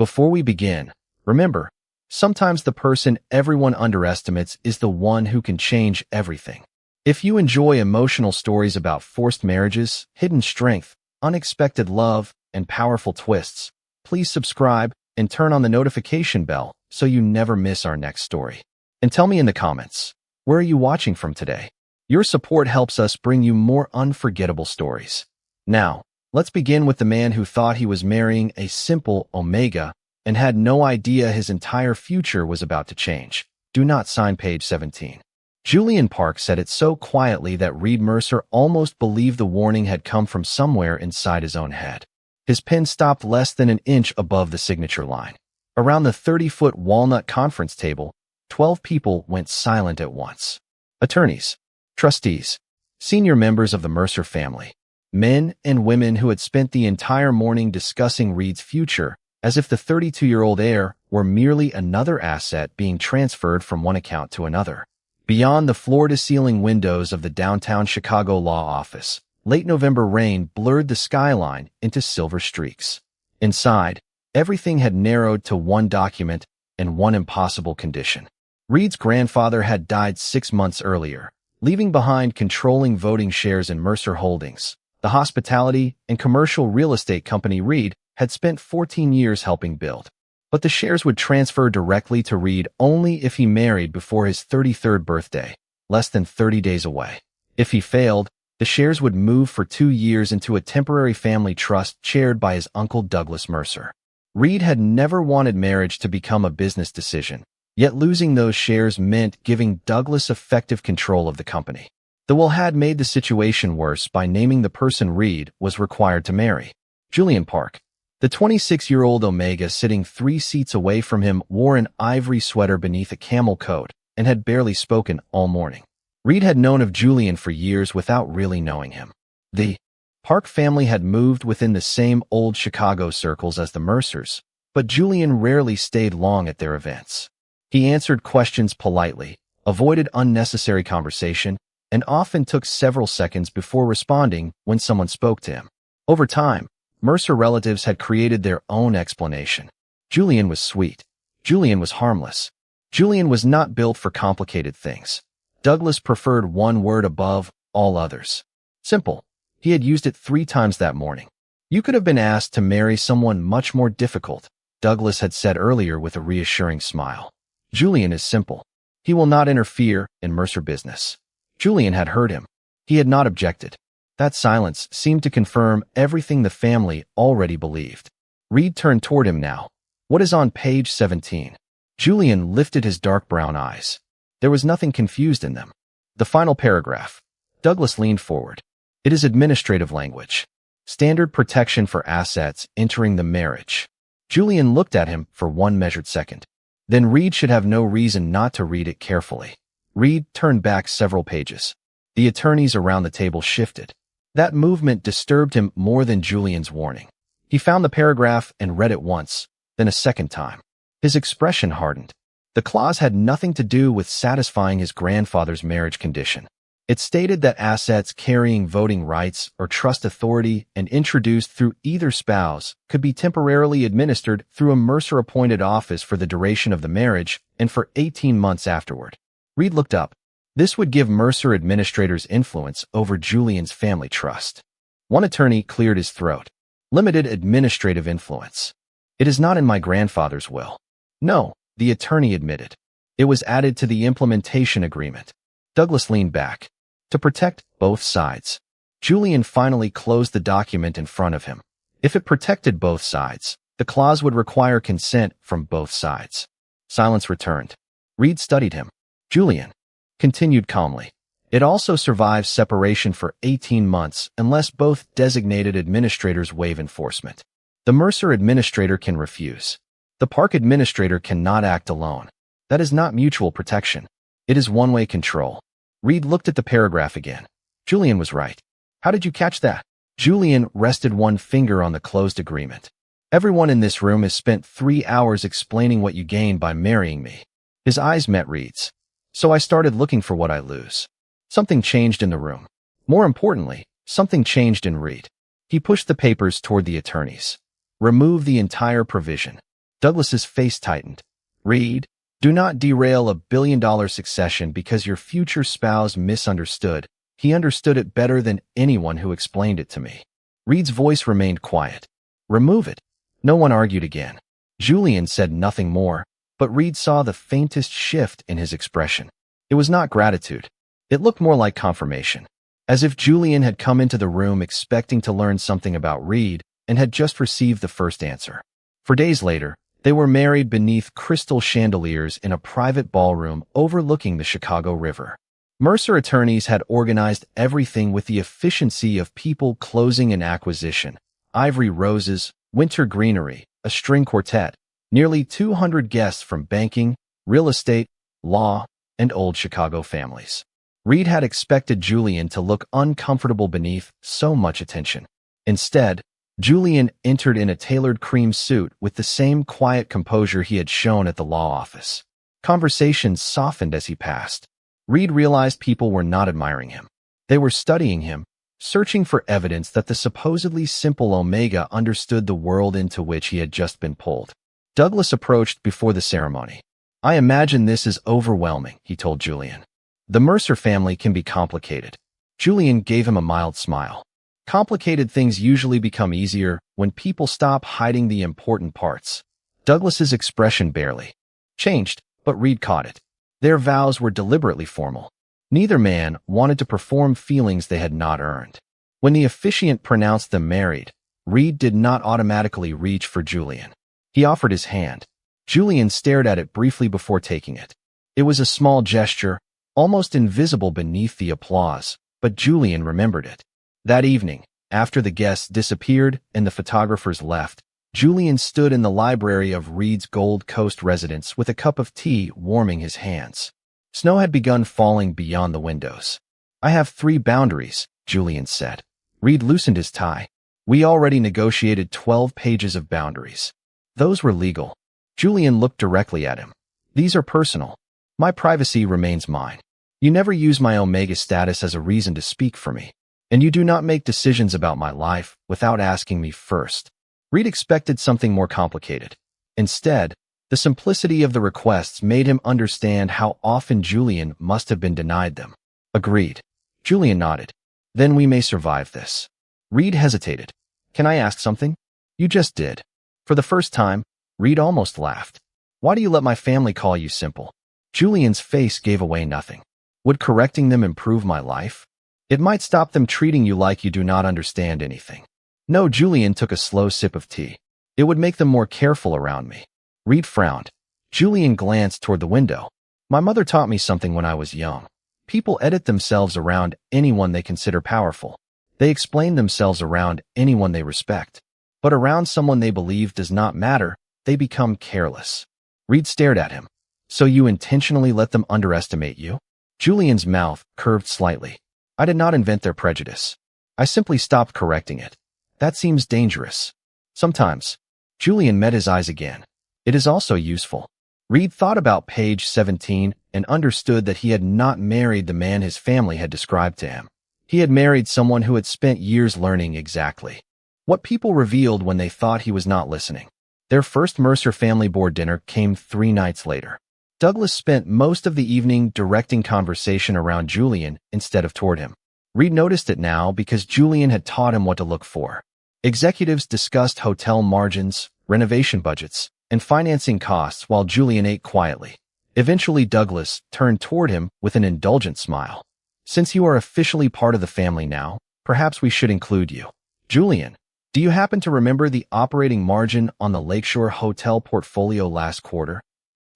Before we begin, remember, sometimes the person everyone underestimates is the one who can change everything. If you enjoy emotional stories about forced marriages, hidden strength, unexpected love, and powerful twists, please subscribe and turn on the notification bell so you never miss our next story. And tell me in the comments, where are you watching from today? Your support helps us bring you more unforgettable stories. Now, let's begin with the man who thought he was marrying a simple Omega and had no idea his entire future was about to change. Do not sign page 17. Julian Park said it so quietly that Reed Mercer almost believed the warning had come from somewhere inside his own head. His pen stopped less than an inch above the signature line. Around the 30-foot walnut conference table, 12 people went silent at once. Attorneys, trustees, senior members of the Mercer family, men and women who had spent the entire morning discussing Reed's future as if the 32-year-old heir were merely another asset being transferred from one account to another. Beyond the floor-to-ceiling windows of the downtown Chicago law office, late November rain blurred the skyline into silver streaks. Inside, everything had narrowed to one document and one impossible condition. Reed's grandfather had died 6 months earlier, leaving behind controlling voting shares in Mercer Holdings, the hospitality and commercial real estate company Reed had spent 14 years helping build. But the shares would transfer directly to Reed only if he married before his 33rd birthday, less than 30 days away. If he failed, the shares would move for 2 years into a temporary family trust chaired by his uncle Douglas Mercer. Reed had never wanted marriage to become a business decision, yet losing those shares meant giving Douglas effective control of the company. The will had made the situation worse by naming the person Reed was required to marry. Julian Park. The 26-year-old Omega sitting 3 seats away from him wore an ivory sweater beneath a camel coat and had barely spoken all morning. Reed had known of Julian for years without really knowing him. The Park family had moved within the same old Chicago circles as the Mercers, but Julian rarely stayed long at their events. He answered questions politely, avoided unnecessary conversation, and often took several seconds before responding when someone spoke to him. Over time, Mercer relatives had created their own explanation. Julian was sweet. Julian was harmless. Julian was not built for complicated things. Douglas preferred one word above all others. Simple. He had used it 3 times that morning. You could have been asked to marry someone much more difficult, Douglas had said earlier with a reassuring smile. Julian is simple. He will not interfere in Mercer business. Julian had heard him. He had not objected. That silence seemed to confirm everything the family already believed. Reed turned toward him now. What is on page 17? Julian lifted his dark brown eyes. There was nothing confused in them. The final paragraph. Douglas leaned forward. It is administrative language. Standard protection for assets entering the marriage. Julian looked at him for one measured second. Then Reed should have no reason not to read it carefully. Reed turned back several pages. The attorneys around the table shifted. That movement disturbed him more than Julian's warning. He found the paragraph and read it once, then a second time. His expression hardened. The clause had nothing to do with satisfying his grandfather's marriage condition. It stated that assets carrying voting rights or trust authority and introduced through either spouse could be temporarily administered through a Mercer-appointed office for the duration of the marriage and for 18 months afterward. Reed looked up. This would give Mercer administrators influence over Julian's family trust. One attorney cleared his throat. Limited administrative influence. It is not in my grandfather's will. No, the attorney admitted. It was added to the implementation agreement. Douglas leaned back. To protect both sides. Julian finally closed the document in front of him. If it protected both sides, the clause would require consent from both sides. Silence returned. Reed studied him. Julian continued calmly. It also survives separation for 18 months unless both designated administrators waive enforcement. The Mercer administrator can refuse. The Park administrator cannot act alone. That is not mutual protection. It is one-way control. Reed looked at the paragraph again. Julian was right. How did you catch that? Julian rested one finger on the closed agreement. Everyone in this room has spent 3 hours explaining what you gain by marrying me. His eyes met Reed's. So I started looking for what I lose. Something changed in the room. More importantly, something changed in Reed. He pushed the papers toward the attorneys. Remove the entire provision. Douglas's face tightened. Reed, do not derail a billion-dollar succession because your future spouse misunderstood. He understood it better than anyone who explained it to me. Reed's voice remained quiet. Remove it. No one argued again. Julian said nothing more, but Reed saw the faintest shift in his expression. It was not gratitude. It looked more like confirmation, as if Julian had come into the room expecting to learn something about Reed and had just received the first answer. For days later, they were married beneath crystal chandeliers in a private ballroom overlooking the Chicago River. Mercer attorneys had organized everything with the efficiency of people closing an acquisition. Ivory roses, winter greenery, a string quartet, nearly 200 guests from banking, real estate, law, and old Chicago families. Reed had expected Julian to look uncomfortable beneath so much attention. Instead, Julian entered in a tailored cream suit with the same quiet composure he had shown at the law office. Conversations softened as he passed. Reed realized people were not admiring him. They were studying him, searching for evidence that the supposedly simple Omega understood the world into which he had just been pulled. Douglas approached before the ceremony. I imagine this is overwhelming, he told Julian. The Mercer family can be complicated. Julian gave him a mild smile. Complicated things usually become easier when people stop hiding the important parts. Douglas's expression barely changed, but Reed caught it. Their vows were deliberately formal. Neither man wanted to perform feelings they had not earned. When the officiant pronounced them married, Reed did not automatically reach for Julian. He offered his hand. Julian stared at it briefly before taking it. It was a small gesture, almost invisible beneath the applause, but Julian remembered it. That evening, after the guests disappeared and the photographers left, Julian stood in the library of Reed's Gold Coast residence with a cup of tea warming his hands. Snow had begun falling beyond the windows. I have 3 boundaries, Julian said. Reed loosened his tie. We already negotiated 12 pages of boundaries. Those were legal. Julian looked directly at him. These are personal. My privacy remains mine. You never use my Omega status as a reason to speak for me. And you do not make decisions about my life without asking me first. Reed expected something more complicated. Instead, the simplicity of the requests made him understand how often Julian must have been denied them. Agreed. Julian nodded. Then we may survive this. Reed hesitated. Can I ask something? You just did. For the first time, Reed almost laughed. Why do you let my family call you simple? Julian's face gave away nothing. Would correcting them improve my life? It might stop them treating you like you do not understand anything. No, Julian took a slow sip of tea. It would make them more careful around me. Reed frowned. Julian glanced toward the window. My mother taught me something when I was young. People edit themselves around anyone they consider powerful. They explain themselves around anyone they respect. But around someone they believe does not matter, they become careless. Reed stared at him. So you intentionally let them underestimate you? Julian's mouth curved slightly. I did not invent their prejudice. I simply stopped correcting it. That seems dangerous. Sometimes. Julian met his eyes again. It is also useful. Reed thought about page 17 and understood that he had not married the man his family had described to him. He had married someone who had spent years learning exactly what people revealed when they thought he was not listening. Their first Mercer family board dinner came 3 nights later. Douglas spent most of the evening directing conversation around Julian instead of toward him. Reed noticed it now because Julian had taught him what to look for. Executives discussed hotel margins, renovation budgets, and financing costs while Julian ate quietly. Eventually, Douglas turned toward him with an indulgent smile. Since you are officially part of the family now, perhaps we should include you. Julian, do you happen to remember the operating margin on the Lakeshore Hotel portfolio last quarter?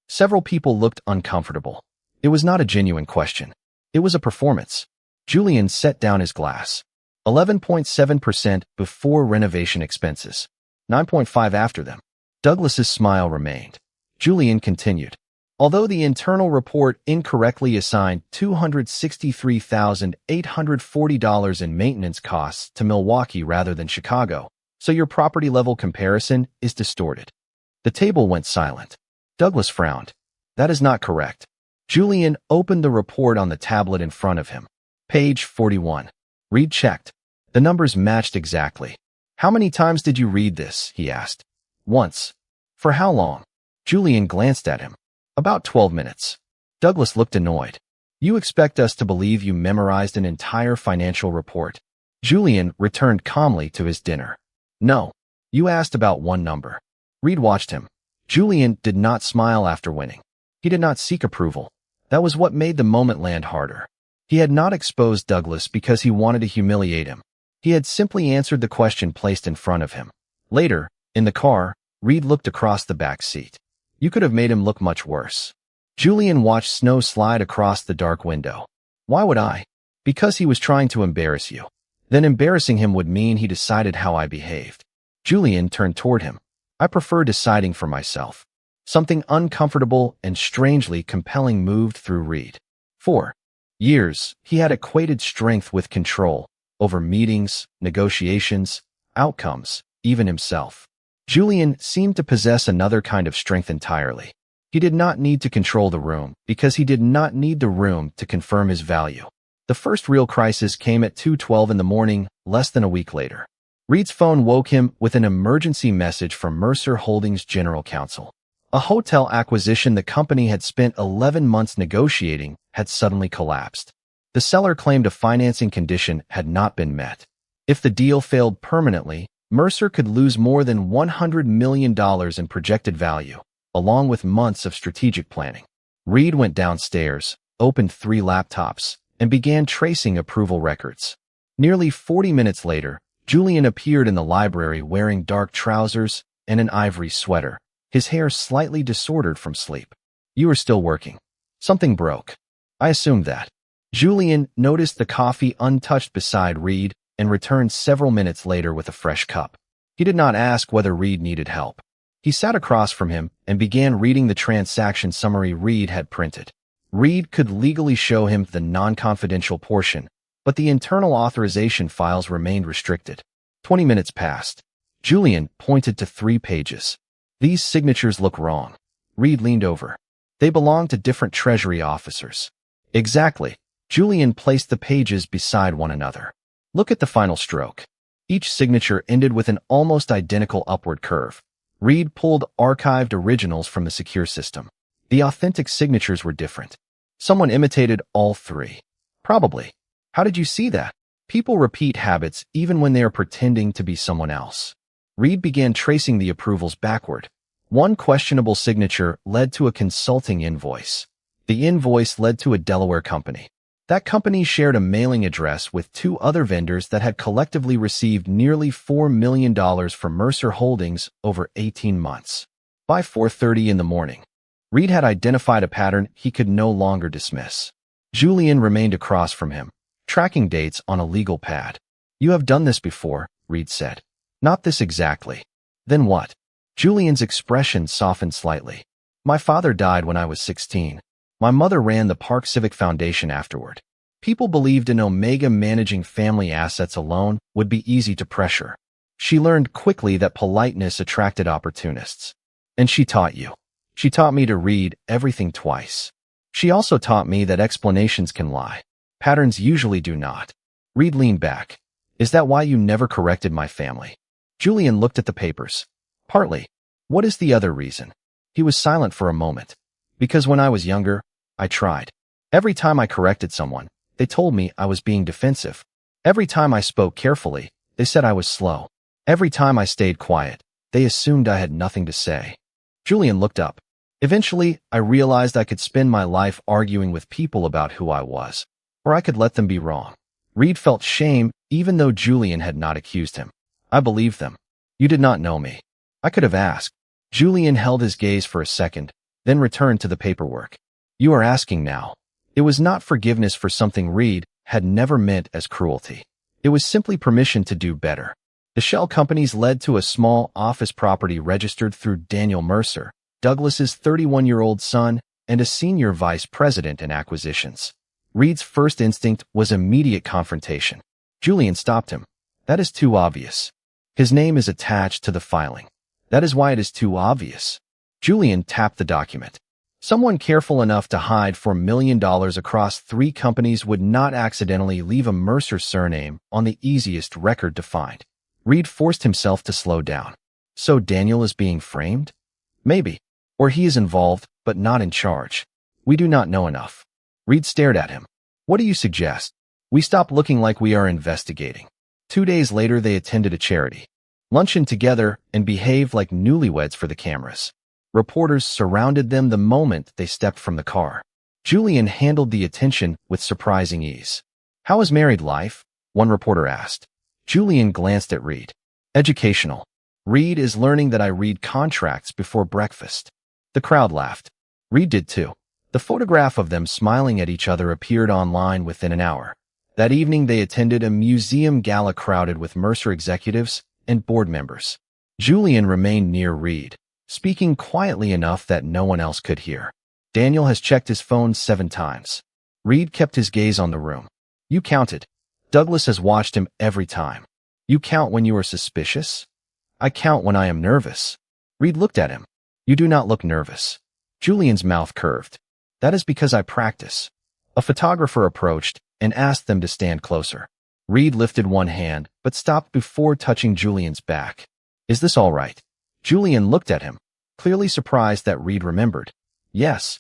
Several people looked uncomfortable. It was not a genuine question. It was a performance. Julian set down his glass. 11.7% before renovation expenses. 9.5% after them. Douglas's smile remained. Julian continued. Although the internal report incorrectly assigned $263,840 in maintenance costs to Milwaukee rather than Chicago, so your property-level comparison is distorted. The table went silent. Douglas frowned. That is not correct. Julian opened the report on the tablet in front of him. Page 41. Reed checked. The numbers matched exactly. How many times did you read this? He asked. Once. For how long? Julian glanced at him. About 12 minutes. Douglas looked annoyed. You expect us to believe you memorized an entire financial report? Julian returned calmly to his dinner. No. You asked about one number. Reed watched him. Julian did not smile after winning. He did not seek approval. That was what made the moment land harder. He had not exposed Douglas because he wanted to humiliate him. He had simply answered the question placed in front of him. Later, in the car, Reed looked across the back seat. You could have made him look much worse. Julian watched snow slide across the dark window. Why would I? Because he was trying to embarrass you. Then embarrassing him would mean he decided how I behaved. Julian turned toward him. I prefer deciding for myself. Something uncomfortable and strangely compelling moved through Reed. For years, he had equated strength with control over meetings, negotiations, outcomes, even himself. Julian seemed to possess another kind of strength entirely. He did not need to control the room because he did not need the room to confirm his value. The first real crisis came at 2:12 in the morning, less than a week later. Reed's phone woke him with an emergency message from Mercer Holdings' general counsel. A hotel acquisition the company had spent 11 months negotiating had suddenly collapsed. The seller claimed a financing condition had not been met. If the deal failed permanently, Mercer could lose more than $100 million in projected value, along with months of strategic planning. Reed went downstairs, opened 3 laptops, and began tracing approval records. Nearly 40 minutes later, Julian appeared in the library wearing dark trousers and an ivory sweater, his hair slightly disordered from sleep. You are still working. Something broke. I assumed that. Julian noticed the coffee untouched beside Reed and returned several minutes later with a fresh cup. He did not ask whether Reed needed help. He sat across from him and began reading the transaction summary Reed had printed. Reed could legally show him the non-confidential portion, but the internal authorization files remained restricted. 20 minutes passed. Julian pointed to 3 pages. These signatures look wrong. Reed leaned over. They belong to different Treasury officers. Exactly. Julian placed the pages beside one another. Look at the final stroke. Each signature ended with an almost identical upward curve. Reed pulled archived originals from the secure system. The authentic signatures were different. Someone imitated all 3. Probably. How did you see that? People repeat habits even when they are pretending to be someone else. Reed began tracing the approvals backward. One questionable signature led to a consulting invoice. The invoice led to a Delaware company. That company shared a mailing address with 2 other vendors that had collectively received nearly $4 million from Mercer Holdings over 18 months. By 4:30 in the morning, Reed had identified a pattern he could no longer dismiss. Julian remained across from him, tracking dates on a legal pad. You have done this before, Reed said. Not this exactly. Then what? Julian's expression softened slightly. My father died when I was 16. My mother ran the Park Civic Foundation afterward. People believed in Omega managing family assets alone would be easy to pressure. She learned quickly that politeness attracted opportunists. And she taught you. She taught me to read everything twice. She also taught me that explanations can lie. Patterns usually do not. Reed leaned back. Is that why you never corrected my family? Julian looked at the papers. Partly. What is the other reason? He was silent for a moment. Because when I was younger, I tried. Every time I corrected someone, they told me I was being defensive. Every time I spoke carefully, they said I was slow. Every time I stayed quiet, they assumed I had nothing to say. Julian looked up. Eventually, I realized I could spend my life arguing with people about who I was, or I could let them be wrong. Reed felt shame even though Julian had not accused him. I believed them. You did not know me. I could have asked. Julian held his gaze for a second, then returned to the paperwork. You are asking now. It was not forgiveness for something Reed had never meant as cruelty. It was simply permission to do better. The shell companies led to a small office property registered through Daniel Mercer, Douglas's 31-year-old son, and a senior vice president in acquisitions. Reed's first instinct was immediate confrontation. Julian stopped him. That is too obvious. His name is attached to the filing. That is why it is too obvious. Julian tapped the document. Someone careful enough to hide $4 million across 3 companies would not accidentally leave a Mercer surname on the easiest record to find. Reed forced himself to slow down. So Daniel is being framed? Maybe. Or he is involved, but not in charge. We do not know enough. Reed stared at him. What do you suggest? We stop looking like we are investigating. 2 days later, they attended a charity luncheon together and behaved like newlyweds for the cameras. Reporters surrounded them the moment they stepped from the car. Julian handled the attention with surprising ease. How is married life? One reporter asked. Julian glanced at Reed. Educational. Reed is learning that I read contracts before breakfast. The crowd laughed. Reed did too. The photograph of them smiling at each other appeared online within an hour. That evening, they attended a museum gala crowded with Mercer executives and board members. Julian remained near Reed, speaking quietly enough that no one else could hear. Daniel has checked his phone 7 times. Reed kept his gaze on the room. You counted. Douglas has watched him every time. You count when you are suspicious? I count when I am nervous. Reed looked at him. You do not look nervous. Julian's mouth curved. That is because I practice. A photographer approached and asked them to stand closer. Reed lifted one hand, but stopped before touching Julian's back. Is this all right? Julian looked at him, clearly surprised that Reed remembered. Yes.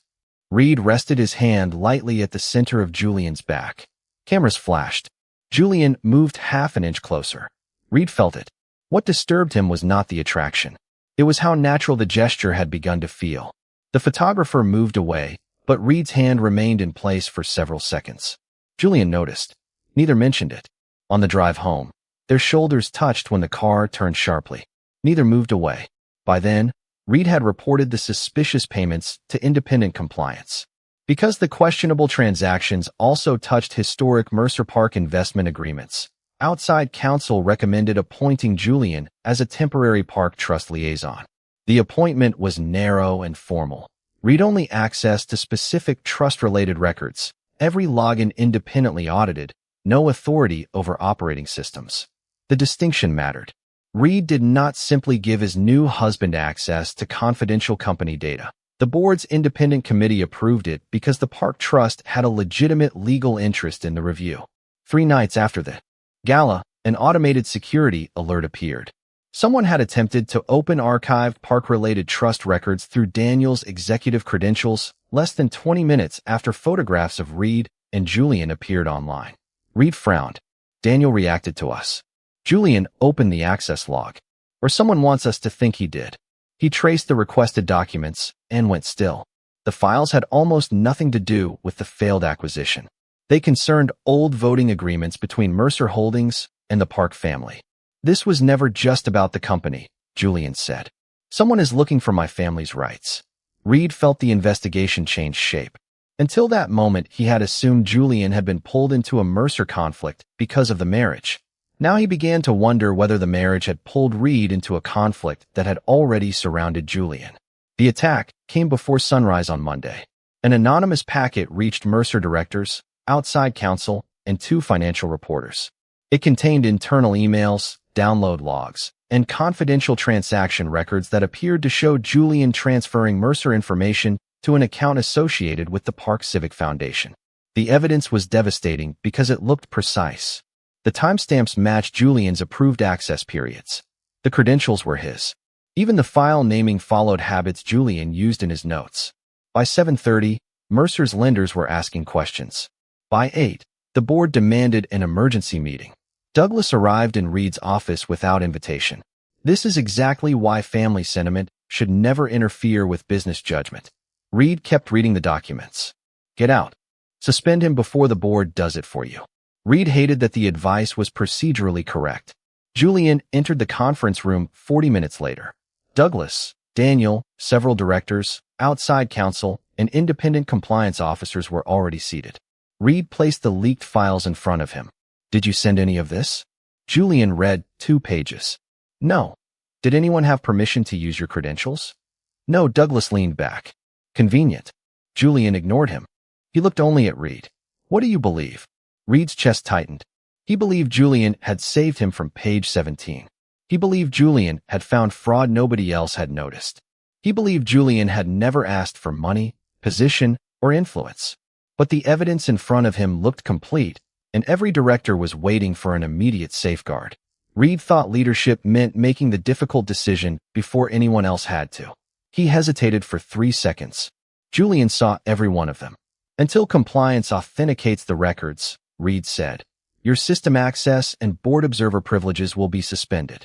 Reed rested his hand lightly at the center of Julian's back. Cameras flashed. Julian moved half an inch closer. Reed felt it. What disturbed him was not the attraction. It was how natural the gesture had begun to feel. The photographer moved away, but Reed's hand remained in place for several seconds. Julian noticed. Neither mentioned it. On the drive home, their shoulders touched when the car turned sharply. Neither moved away. By then, Reed had reported the suspicious payments to independent compliance. Because the questionable transactions also touched historic Mercer Park investment agreements, outside counsel recommended appointing Julian as a temporary park trust liaison. The appointment was narrow and formal. Read-only access to specific trust-related records, every login independently audited, no authority over operating systems. The distinction mattered. Reed did not simply give his new husband access to confidential company data. The board's independent committee approved it because the Park Trust had a legitimate legal interest in the review. 3 nights after the gala, an automated security alert appeared. Someone had attempted to open archived park-related trust records through Daniel's executive credentials less than 20 minutes after photographs of Reed and Julian appeared online. Reed frowned. Daniel reacted to us. Julian opened the access log. Or someone wants us to think he did. He traced the requested documents and went still. The files had almost nothing to do with the failed acquisition. They concerned old voting agreements between Mercer Holdings and the Park family. This was never just about the company, Julian said. Someone is looking for my family's rights. Reed felt the investigation change shape. Until that moment, he had assumed Julian had been pulled into a Mercer conflict because of the marriage. Now he began to wonder whether the marriage had pulled Reed into a conflict that had already surrounded Julian. The attack came before sunrise on Monday. An anonymous packet reached Mercer directors, outside counsel, and 2 financial reporters. It contained internal emails, download logs, and confidential transaction records that appeared to show Julian transferring Mercer information to an account associated with the Park Civic Foundation. The evidence was devastating because it looked precise. The timestamps matched Julian's approved access periods. The credentials were his. Even the file naming followed habits Julian used in his notes. By 7:30, Mercer's lenders were asking questions. By 8, the board demanded an emergency meeting. Douglas arrived in Reed's office without invitation. This is exactly why family sentiment should never interfere with business judgment. Reed kept reading the documents. Get out. Suspend him before the board does it for you. Reed hated that the advice was procedurally correct. Julian entered the conference room 40 minutes later. Douglas, Daniel, several directors, outside counsel, and independent compliance officers were already seated. Reed placed the leaked files in front of him. Did you send any of this? Julian read 2 pages. No. Did anyone have permission to use your credentials? No. Douglas leaned back. Convenient. Julian ignored him. He looked only at Reed. What do you believe? Reed's chest tightened. He believed Julian had saved him from page 17. He believed Julian had found fraud nobody else had noticed. He believed Julian had never asked for money, position, or influence. But the evidence in front of him looked complete, and every director was waiting for an immediate safeguard. Reed thought leadership meant making the difficult decision before anyone else had to. He hesitated for 3 seconds. Julian saw every one of them. Until compliance authenticates the records, Reed said, your system access and board observer privileges will be suspended.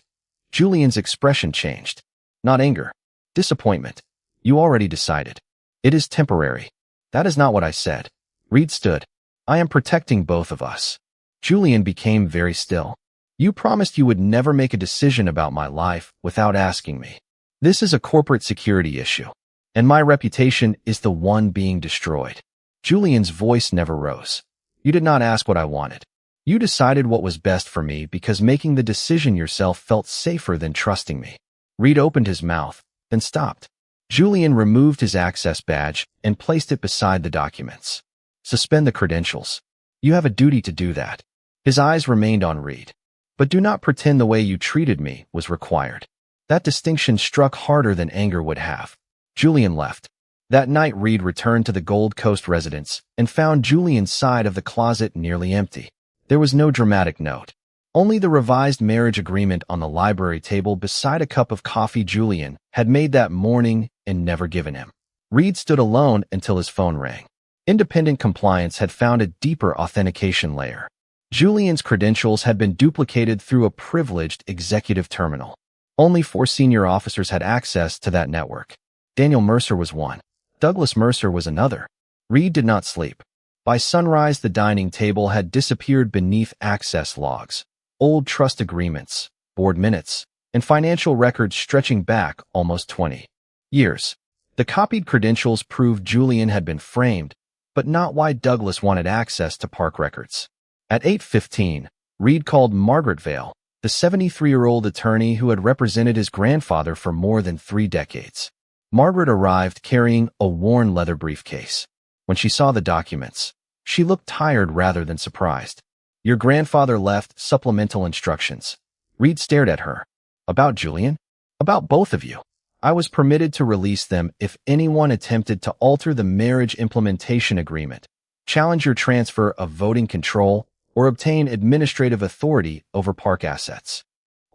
Julian's expression changed. Not anger. Disappointment. You already decided. It is temporary. That is not what I said. Reed stood. I am protecting both of us. Julian became very still. You promised you would never make a decision about my life without asking me. This is a corporate security issue, and my reputation is the one being destroyed. Julian's voice never rose. You did not ask what I wanted. You decided what was best for me because making the decision yourself felt safer than trusting me. Reed opened his mouth, then stopped. Julian removed his access badge and placed it beside the documents. Suspend the credentials. You have a duty to do that. His eyes remained on Reed. But do not pretend the way you treated me was required. That distinction struck harder than anger would have. Julian left. That night Reed returned to the Gold Coast residence and found Julian's side of the closet nearly empty. There was no dramatic note. Only the revised marriage agreement on the library table beside a cup of coffee Julian had made that morning and never given him. Reed stood alone until his phone rang. Independent compliance had found a deeper authentication layer. Julian's credentials had been duplicated through a privileged executive terminal. Only 4 senior officers had access to that network. Daniel Mercer was one. Douglas Mercer was another. Reed did not sleep. By sunrise, the dining table had disappeared beneath access logs, old trust agreements, board minutes, and financial records stretching back almost 20 years. The copied credentials proved Julian had been framed, but not why Douglas wanted access to park records. At 8:15, Reed called Margaret Vale, the 73-year-old attorney who had represented his grandfather for more than 3 decades. Margaret arrived carrying a worn leather briefcase. When she saw the documents, she looked tired rather than surprised. Your grandfather left supplemental instructions. Reed stared at her. About Julian? About both of you. I was permitted to release them if anyone attempted to alter the marriage implementation agreement, challenge your transfer of voting control, or obtain administrative authority over park assets.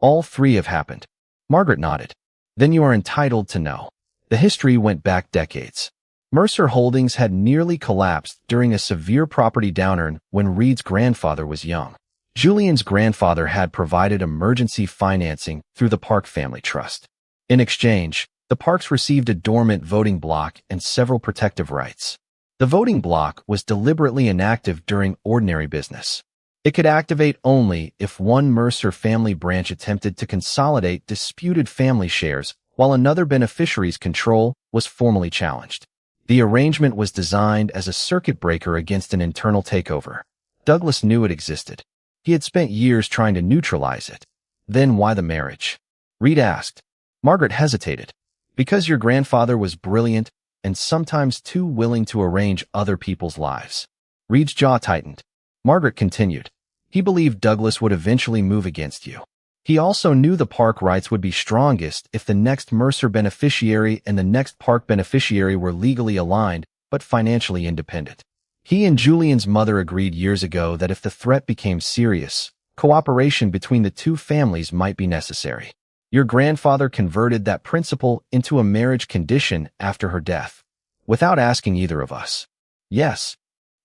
All 3 have happened. Margaret nodded. Then you are entitled to know. The history went back decades. Mercer Holdings had nearly collapsed during a severe property downturn when Reed's grandfather was young. Julian's grandfather had provided emergency financing through the Park Family Trust. In exchange, the parks received a dormant voting block and several protective rights. The voting block was deliberately inactive during ordinary business. It could activate only if one Mercer family branch attempted to consolidate disputed family shares while another beneficiary's control was formally challenged. The arrangement was designed as a circuit breaker against an internal takeover. Douglas knew it existed. He had spent years trying to neutralize it. Then why the marriage? Reed asked. Margaret hesitated. Because your grandfather was brilliant and sometimes too willing to arrange other people's lives. Reed's jaw tightened. Margaret continued. He believed Douglas would eventually move against you. He also knew the park rights would be strongest if the next Mercer beneficiary and the next park beneficiary were legally aligned but financially independent. He and Julian's mother agreed years ago that if the threat became serious, cooperation between the 2 families might be necessary. Your grandfather converted that principle into a marriage condition after her death, without asking either of us. Yes.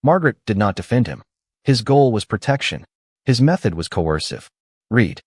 Margaret did not defend him. His goal was protection. His method was coercive. Reed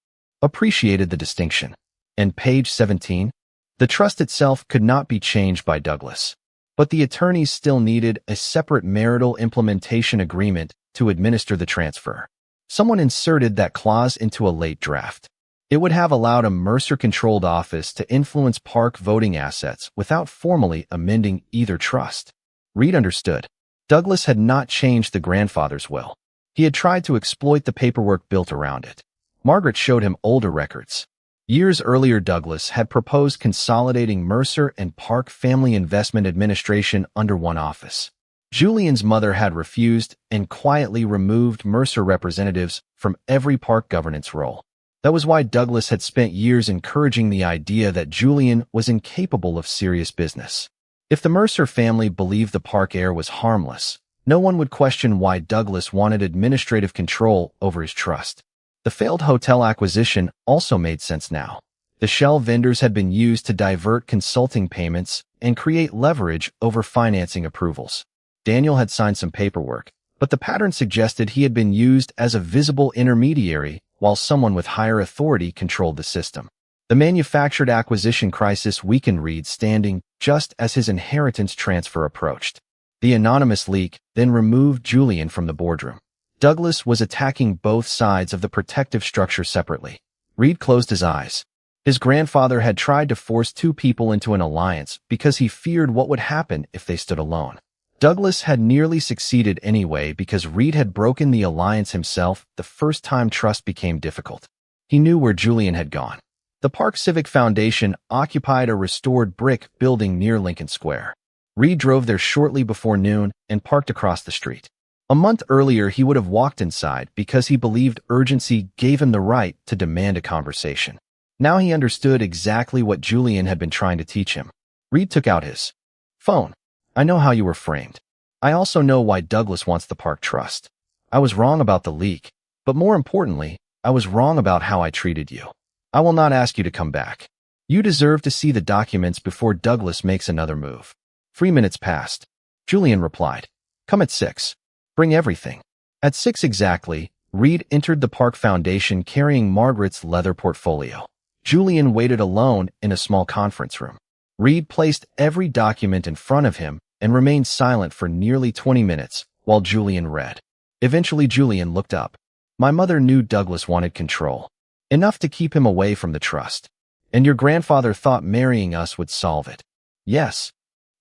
appreciated the distinction. And page 17, the trust itself could not be changed by Douglas, but the attorneys still needed a separate marital implementation agreement to administer the transfer. Someone inserted that clause into a late draft. It would have allowed a Mercer-controlled office to influence park voting assets without formally amending either trust. Reed understood. Douglas had not changed the grandfather's will. He had tried to exploit the paperwork built around it. Margaret showed him older records. Years earlier, Douglas had proposed consolidating Mercer and Park Family Investment Administration under one office. Julian's mother had refused and quietly removed Mercer representatives from every park governance role. That was why Douglas had spent years encouraging the idea that Julian was incapable of serious business. If the Mercer family believed the park heir was harmless, no one would question why Douglas wanted administrative control over his trust. The failed hotel acquisition also made sense now. The shell vendors had been used to divert consulting payments and create leverage over financing approvals. Daniel had signed some paperwork, but the pattern suggested he had been used as a visible intermediary while someone with higher authority controlled the system. The manufactured acquisition crisis weakened Reed's standing just as his inheritance transfer approached. The anonymous leak then removed Julian from the boardroom. Douglas was attacking both sides of the protective structure separately. Reed closed his eyes. His grandfather had tried to force two people into an alliance because he feared what would happen if they stood alone. Douglas had nearly succeeded anyway because Reed had broken the alliance himself the first time trust became difficult. He knew where Julian had gone. The Park Civic Foundation occupied a restored brick building near Lincoln Square. Reed drove there shortly before noon and parked across the street. A month earlier, he would have walked inside because he believed urgency gave him the right to demand a conversation. Now he understood exactly what Julian had been trying to teach him. Reed took out his phone. I know how you were framed. I also know why Douglas wants the Park Trust. I was wrong about the leak, but more importantly, I was wrong about how I treated you. I will not ask you to come back. You deserve to see the documents before Douglas makes another move. 3 minutes passed. Julian replied, Come at 6. Bring everything. At 6 exactly, Reed entered the Park Foundation carrying Margaret's leather portfolio. Julian waited alone in a small conference room. Reed placed every document in front of him and remained silent for nearly 20 minutes while Julian read. Eventually, Julian looked up. My mother knew Douglas wanted control, enough to keep him away from the trust. And your grandfather thought marrying us would solve it. Yes.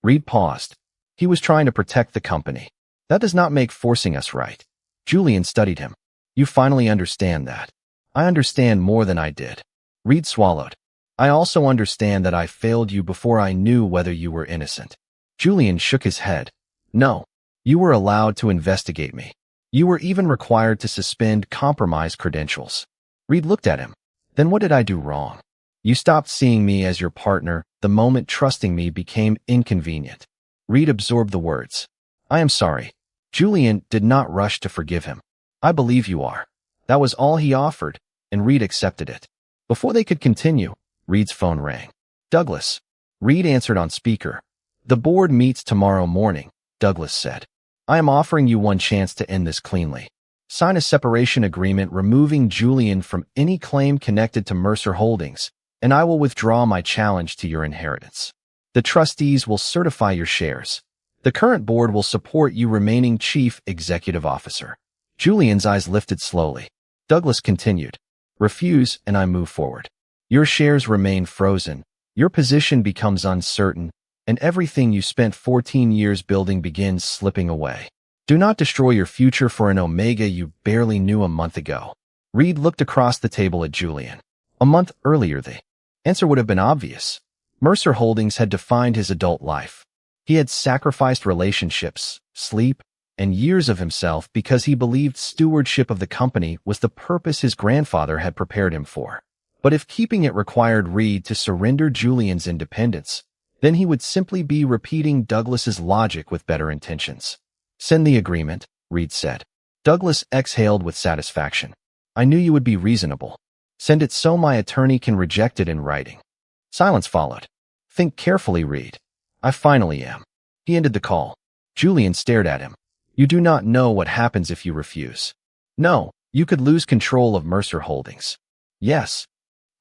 Reed paused. He was trying to protect the company. That does not make forcing us right. Julian studied him. You finally understand that. I understand more than I did. Reed swallowed. I also understand that I failed you before I knew whether you were innocent. Julian shook his head. No. You were allowed to investigate me. You were even required to suspend compromised credentials. Reed looked at him. Then what did I do wrong? You stopped seeing me as your partner the moment trusting me became inconvenient. Reed absorbed the words. I am sorry. Julian did not rush to forgive him. I believe you are. That was all he offered, and Reed accepted it. Before they could continue, Reed's phone rang. Douglas. Reed answered on speaker. The board meets tomorrow morning, Douglas said. I am offering you one chance to end this cleanly. Sign a separation agreement removing Julian from any claim connected to Mercer Holdings, and I will withdraw my challenge to your inheritance. The trustees will certify your shares. The current board will support you remaining chief executive officer. Julian's eyes lifted slowly. Douglas continued. Refuse and I move forward. Your shares remain frozen, your position becomes uncertain, and everything you spent 14 years building begins slipping away. Do not destroy your future for an Omega you barely knew a month ago. Reed looked across the table at Julian. A month earlier, the answer would have been obvious. Mercer Holdings had defined his adult life. He had sacrificed relationships, sleep, and years of himself because he believed stewardship of the company was the purpose his grandfather had prepared him for. But if keeping it required Reed to surrender Julian's independence, then he would simply be repeating Douglas's logic with better intentions. Send the agreement, Reed said. Douglas exhaled with satisfaction. I knew you would be reasonable. Send it so my attorney can reject it in writing. Silence followed. Think carefully, Reed. I finally am. He ended the call. Julian stared at him. You do not know what happens if you refuse. No, you could lose control of Mercer Holdings. Yes.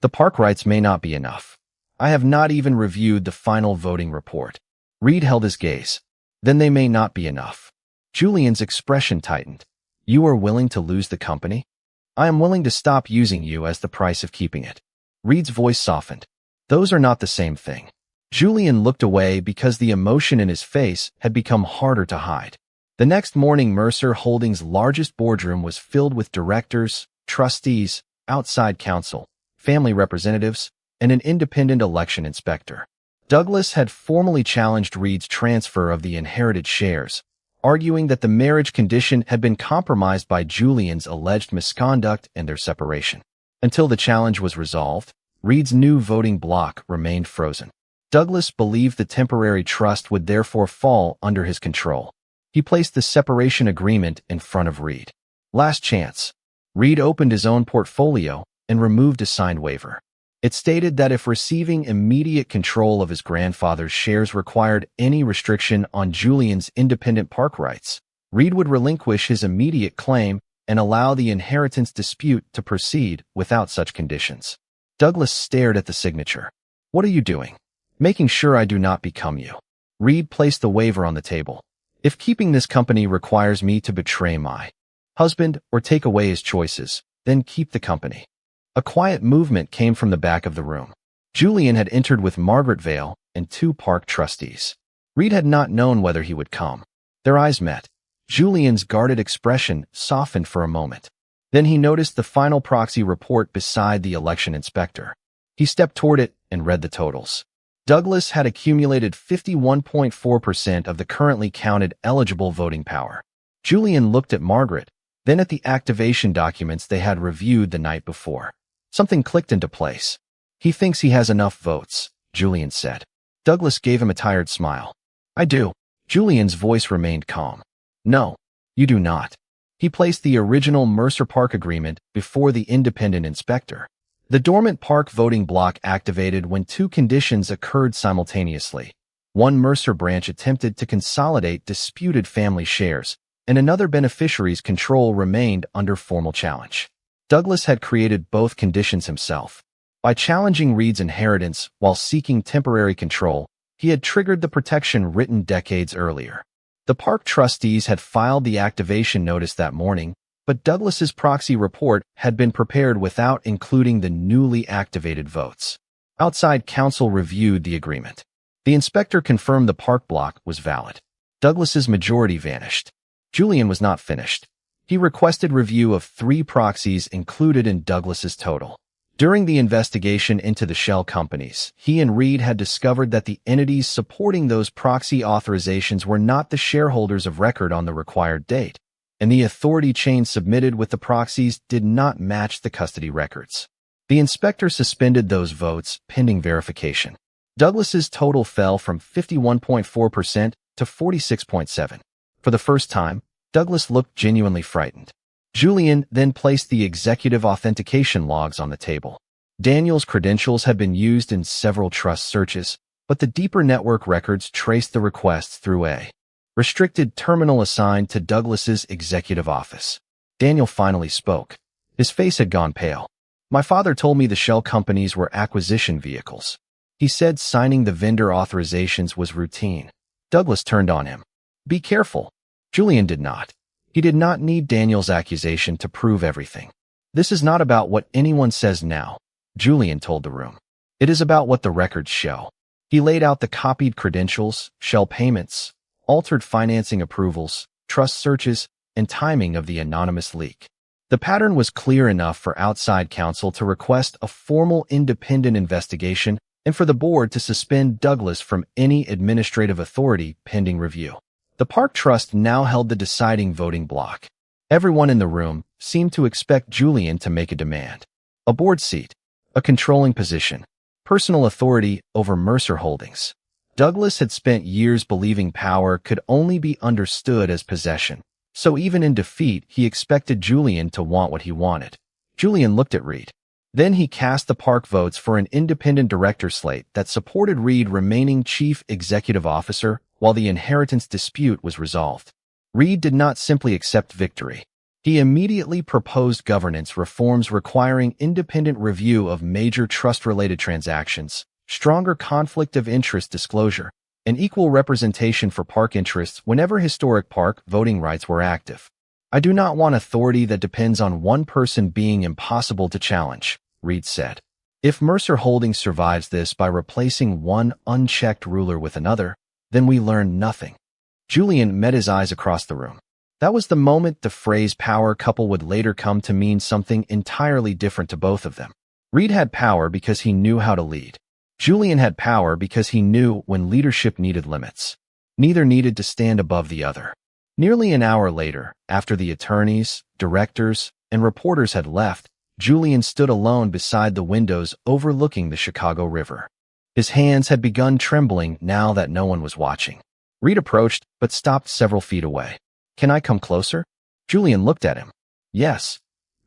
The park rights may not be enough. I have not even reviewed the final voting report. Reed held his gaze. Then they may not be enough. Julian's expression tightened. You are willing to lose the company? I am willing to stop using you as the price of keeping it. Reed's voice softened. Those are not the same thing. Julian looked away because the emotion in his face had become harder to hide. The next morning, Mercer Holdings' largest boardroom was filled with directors, trustees, outside counsel, family representatives, and an independent election inspector. Douglas had formally challenged Reed's transfer of the inherited shares, arguing that the marriage condition had been compromised by Julian's alleged misconduct and their separation. Until the challenge was resolved, Reed's new voting bloc remained frozen. Douglas believed the temporary trust would therefore fall under his control. He placed the separation agreement in front of Reed. Last chance. Reed opened his own portfolio and removed a signed waiver. It stated that if receiving immediate control of his grandfather's shares required any restriction on Julian's independent park rights, Reed would relinquish his immediate claim and allow the inheritance dispute to proceed without such conditions. Douglas stared at the signature. "What are you doing?" "Making sure I do not become you." Reed placed the waiver on the table. "If keeping this company requires me to betray my husband or take away his choices, then keep the company." A quiet movement came from the back of the room. Julian had entered with Margaret Vale and 2 park trustees. Reed had not known whether he would come. Their eyes met. Julian's guarded expression softened for a moment. Then he noticed the final proxy report beside the election inspector. He stepped toward it and read the totals. Douglas had accumulated 51.4% of the currently counted eligible voting power. Julian looked at Margaret, then at the activation documents they had reviewed the night before. Something clicked into place. "He thinks he has enough votes," Julian said. Douglas gave him a tired smile. "I do." Julian's voice remained calm. "No, you do not." He placed the original Mercer Park agreement before the independent inspector. The dormant park voting block activated when 2 conditions occurred simultaneously. One Mercer branch attempted to consolidate disputed family shares, and another beneficiary's control remained under formal challenge. Douglas had created both conditions himself. By challenging Reed's inheritance while seeking temporary control, he had triggered the protection written decades earlier. The park trustees had filed the activation notice that morning, but Douglas's proxy report had been prepared without including the newly activated votes. Outside counsel reviewed the agreement. The inspector confirmed the park block was valid. Douglas's majority vanished. Julian was not finished. He requested review of 3 proxies included in Douglas's total. During the investigation into the shell companies, he and Reed had discovered that the entities supporting those proxy authorizations were not the shareholders of record on the required date, and the authority chain submitted with the proxies did not match the custody records. The inspector suspended those votes pending verification. Douglas's total fell from 51.4% to 46.7%. For the first time, Douglas looked genuinely frightened. Julian then placed the executive authentication logs on the table. Daniel's credentials had been used in several trust searches, but the deeper network records traced the requests through a restricted terminal assigned to Douglas's executive office. Daniel finally spoke. His face had gone pale. "My father told me the shell companies were acquisition vehicles. He said signing the vendor authorizations was routine." Douglas turned on him. "Be careful." Julian did not. He did not need Daniel's accusation to prove everything. "This is not about what anyone says now," Julian told the room. "It is about what the records show." He laid out the copied credentials, shell payments, altered financing approvals, trust searches, and timing of the anonymous leak. The pattern was clear enough for outside counsel to request a formal independent investigation and for the board to suspend Douglas from any administrative authority pending review. The park trust now held the deciding voting block. Everyone in the room seemed to expect Julian to make a demand. A board seat, a controlling position, personal authority over Mercer Holdings. Douglas had spent years believing power could only be understood as possession, so even in defeat he expected Julian to want what he wanted. Julian looked at Reed. Then he cast the park votes for an independent director slate that supported Reed remaining chief executive officer while the inheritance dispute was resolved. Reed did not simply accept victory. He immediately proposed governance reforms requiring independent review of major trust-related transactions, stronger conflict of interest disclosure, and equal representation for park interests whenever historic park voting rights were active. "I do not want authority that depends on one person being impossible to challenge," Reed said. "If Mercer Holdings survives this by replacing one unchecked ruler with another, then we learn nothing." Julian met his eyes across the room. That was the moment the phrase power couple would later come to mean something entirely different to both of them. Reed had power because he knew how to lead. Julian had power because he knew when leadership needed limits. Neither needed to stand above the other. Nearly an hour later, after the attorneys, directors, and reporters had left, Julian stood alone beside the windows overlooking the Chicago River. His hands had begun trembling now that no one was watching. Reed approached, but stopped several feet away. "Can I come closer?" Julian looked at him. "Yes."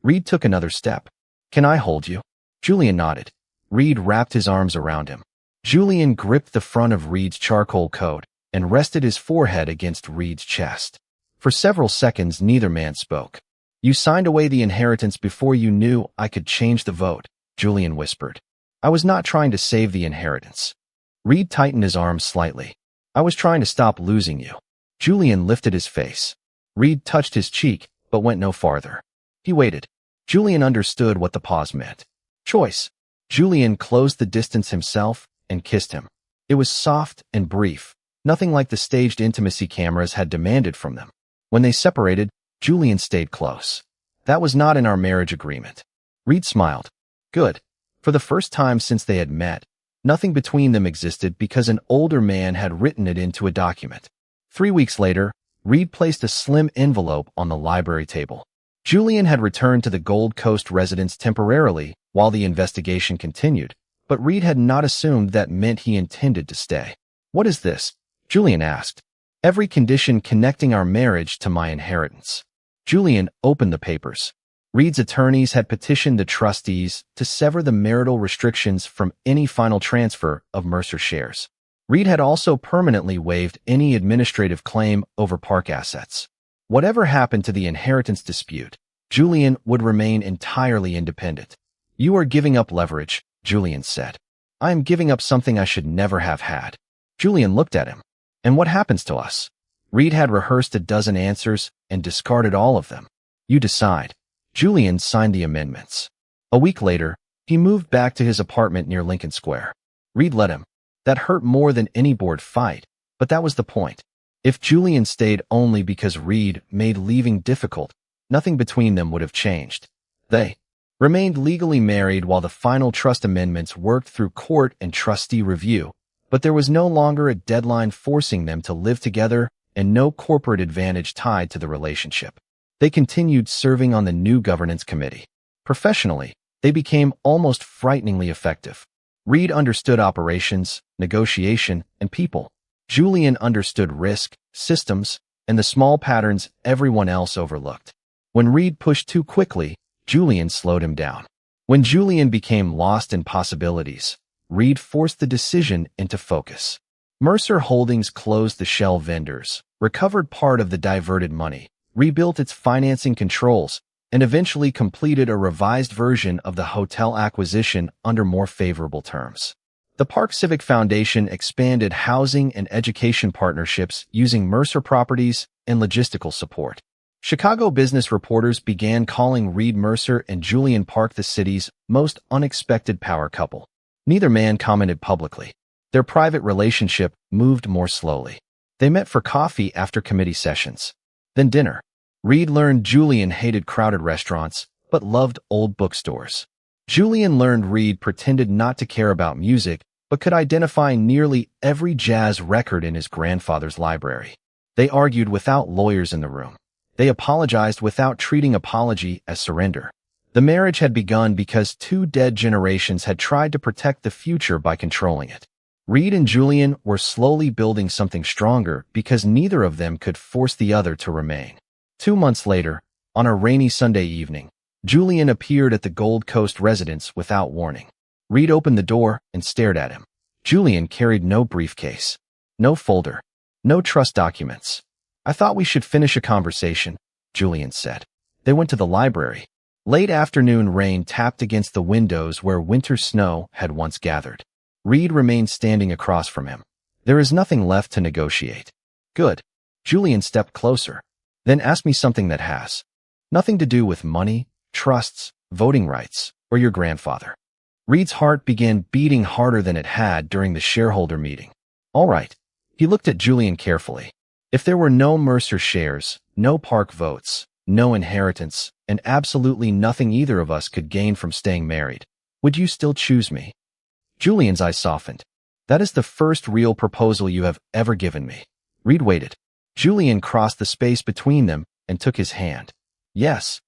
Reed took another step. "Can I hold you?" Julian nodded. Reed wrapped his arms around him. Julian gripped the front of Reed's charcoal coat and rested his forehead against Reed's chest. For several seconds, neither man spoke. "You signed away the inheritance before you knew I could change the vote," Julian whispered. "I was not trying to save the inheritance." Reed tightened his arms slightly. "I was trying to stop losing you." Julian lifted his face. Reed touched his cheek, but went no farther. He waited. Julian understood what the pause meant. Choice. Julian closed the distance himself and kissed him. It was soft and brief, nothing like the staged intimacy cameras had demanded from them. When they separated, Julian stayed close. "That was not in our marriage agreement." Reed smiled. Good. For the first time since they had met, nothing between them existed because an older man had written it into a document. 3 weeks later, Reed placed a slim envelope on the library table. Julian had returned to the Gold Coast residence temporarily while the investigation continued, but Reed had not assumed that meant he intended to stay. "What is this?" Julian asked. "Every condition connecting our marriage to my inheritance." Julian opened the papers. Reed's attorneys had petitioned the trustees to sever the marital restrictions from any final transfer of Mercer shares. Reed had also permanently waived any administrative claim over park assets. Whatever happened to the inheritance dispute, Julian would remain entirely independent. "You are giving up leverage," Julian said. "I am giving up something I should never have had." Julian looked at him. "And what happens to us?" Reed had rehearsed a dozen answers and discarded all of them. "You decide." Julian signed the amendments. A week later, he moved back to his apartment near Lincoln Square. Reed let him. That hurt more than any board fight, but that was the point. If Julian stayed only because Reed made leaving difficult, nothing between them would have changed. They remained legally married while the final trust amendments worked through court and trustee review, but there was no longer a deadline forcing them to live together and no corporate advantage tied to the relationship. They continued serving on the new governance committee. Professionally, they became almost frighteningly effective. Reed understood operations, negotiation, and people. Julian understood risk, systems, and the small patterns everyone else overlooked. When Reed pushed too quickly, Julian slowed him down. When Julian became lost in possibilities, Reed forced the decision into focus. Mercer Holdings closed the shell vendors, recovered part of the diverted money, rebuilt its financing controls, and eventually completed a revised version of the hotel acquisition under more favorable terms. The Park Civic Foundation expanded housing and education partnerships using Mercer properties and logistical support. Chicago business reporters began calling Reed Mercer and Julian Park the city's most unexpected power couple. Neither man commented publicly. Their private relationship moved more slowly. They met for coffee after committee sessions. Then dinner. Reed learned Julian hated crowded restaurants, but loved old bookstores. Julian learned Reed pretended not to care about music, but could identify nearly every jazz record in his grandfather's library. They argued without lawyers in the room. They apologized without treating apology as surrender. The marriage had begun because two dead generations had tried to protect the future by controlling it. Reed and Julian were slowly building something stronger because neither of them could force the other to remain. 2 months later, on a rainy Sunday evening, Julian appeared at the Gold Coast residence without warning. Reed opened the door and stared at him. Julian carried no briefcase, no folder, no trust documents. "I thought we should finish a conversation," Julian said. They went to the library. Late afternoon rain tapped against the windows where winter snow had once gathered. Reed remained standing across from him. "There is nothing left to negotiate." "Good." Julian stepped closer. "Then ask me something that has nothing to do with money, trusts, voting rights, or your grandfather." Reed's heart began beating harder than it had during the shareholder meeting. "All right." He looked at Julian carefully. "If there were no Mercer shares, no park votes, no inheritance, and absolutely nothing either of us could gain from staying married, would you still choose me?" Julian's eyes softened. "That is the first real proposal you have ever given me." Reed waited. Julian crossed the space between them and took his hand. "Yes."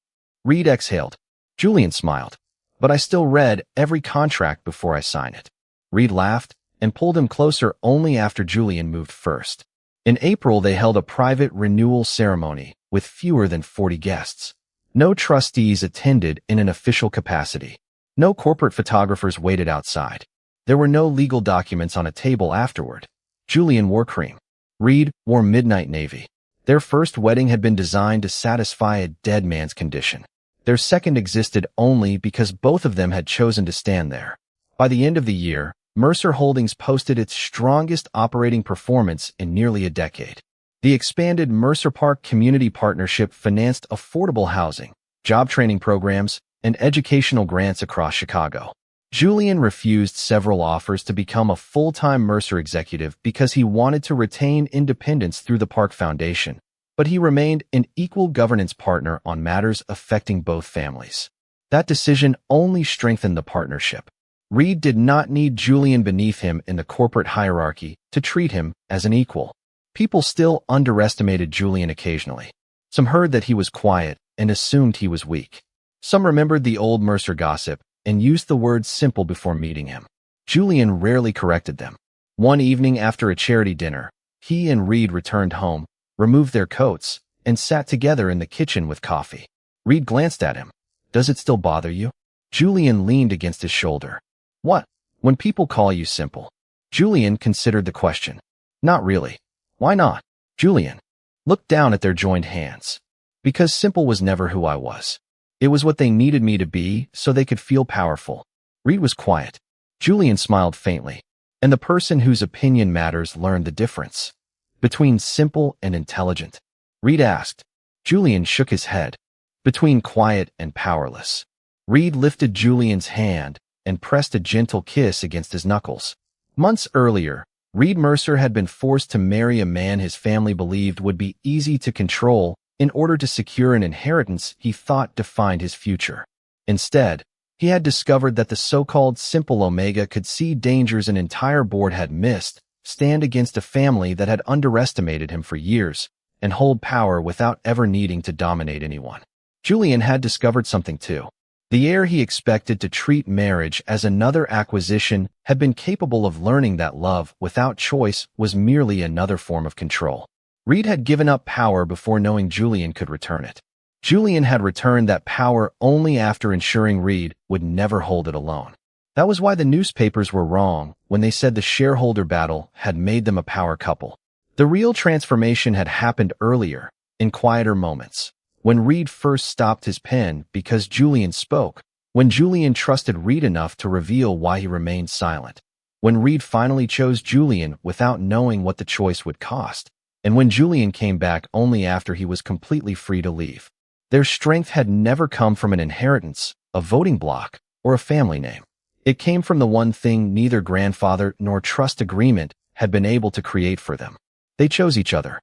Reed exhaled. Julian smiled. "But I still read every contract before I sign it." Reed laughed and pulled him closer only after Julian moved first. In April, they held a private renewal ceremony with fewer than 40 guests. No trustees attended in an official capacity. No corporate photographers waited outside. There were no legal documents on a table afterward. Julian wore cream. Reed wore midnight navy. Their first wedding had been designed to satisfy a dead man's condition. Their second existed only because both of them had chosen to stand there. By the end of the year, Mercer Holdings posted its strongest operating performance in nearly a decade. The expanded Mercer Park Community Partnership financed affordable housing, job training programs, and educational grants across Chicago. Julian refused several offers to become a full-time Mercer executive because he wanted to retain independence through the Park Foundation, but he remained an equal governance partner on matters affecting both families. That decision only strengthened the partnership. Reed did not need Julian beneath him in the corporate hierarchy to treat him as an equal. People still underestimated Julian occasionally. Some heard that he was quiet and assumed he was weak. Some remembered the old Mercer gossip and used the word simple before meeting him. Julian rarely corrected them. One evening after a charity dinner, he and Reed returned home, removed their coats, and sat together in the kitchen with coffee. Reed glanced at him. "Does it still bother you?" Julian leaned against his shoulder. "What? When people call you simple?" Julian considered the question. "Not really." "Why not?" Julian looked down at their joined hands. "Because simple was never who I was. It was what they needed me to be so they could feel powerful." Reed was quiet. Julian smiled faintly. "And the person whose opinion matters learned the difference between simple and intelligent?" Reed asked. Julian shook his head. "Between quiet and powerless." Reed lifted Julian's hand and pressed a gentle kiss against his knuckles. Months earlier, Reed Mercer had been forced to marry a man his family believed would be easy to control in order to secure an inheritance he thought defined his future. Instead, he had discovered that the so-called simple Omega could see dangers an entire board had missed, stand against a family that had underestimated him for years, and hold power without ever needing to dominate anyone. Julian had discovered something too. The heir he expected to treat marriage as another acquisition had been capable of learning that love without choice was merely another form of control. Reed had given up power before knowing Julian could return it. Julian had returned that power only after ensuring Reed would never hold it alone. That was why the newspapers were wrong when they said the shareholder battle had made them a power couple. The real transformation had happened earlier, in quieter moments. When Reed first stopped his pen because Julian spoke, when Julian trusted Reed enough to reveal why he remained silent, when Reed finally chose Julian without knowing what the choice would cost, and when Julian came back only after he was completely free to leave. Their strength had never come from an inheritance, a voting block, or a family name. It came from the one thing neither grandfather nor trust agreement had been able to create for them. They chose each other.